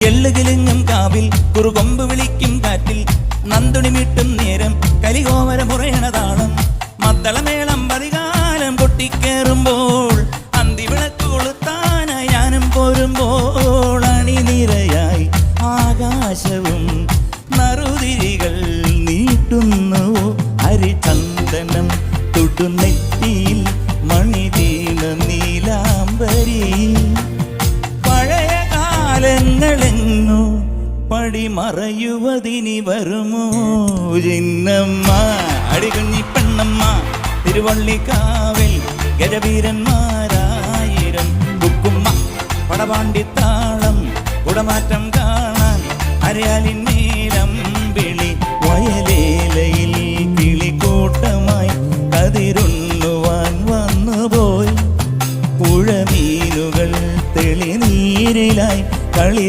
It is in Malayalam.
എള്ളുകിലിങ്ങും കാവിൽ കുറുകൊമ്പ് വിളിക്കും കാറ്റിൽ നന്ദുണി മീട്ടും നേരം കലികോമര മുറയണ താളം മദ്ദളമേളം പതികാലം പൊട്ടിക്കേറുമ്പോൾ അന്തിവിളക്ക് കൊളുത്താനായി ഞാനും പോരുമ്പോൾ അണിനിരയായി ആകാശവും നറുതിരികൾ നീട്ടുന്നു ഹരിചന്ദനം തൊടുനെറ്റിയിൽ മണിതീന നീലാംബരി പഴയ കാലങ്ങളെങ്ങോ പടിമറയുവതിനി വരുമോ ചിന്നമ്മ അടികുഞ്ഞി പെണ്ണമ്മ തിരുവള്ളിക്കാവിൽ ഗജവീരന്മാരായിരം കുക്കുമ്മ പടപാണ്ടിത്താളം കുടമാറ്റം കാണാൻ അരയാലിൻ നീലം വിളി വയലേലയിൽ കിളിക്കൂട്ടമായി കതിരുണ്ണുവാൻ വന്നുപോയി പുഴമീനുകൾ തെളിനീരിലായി കളി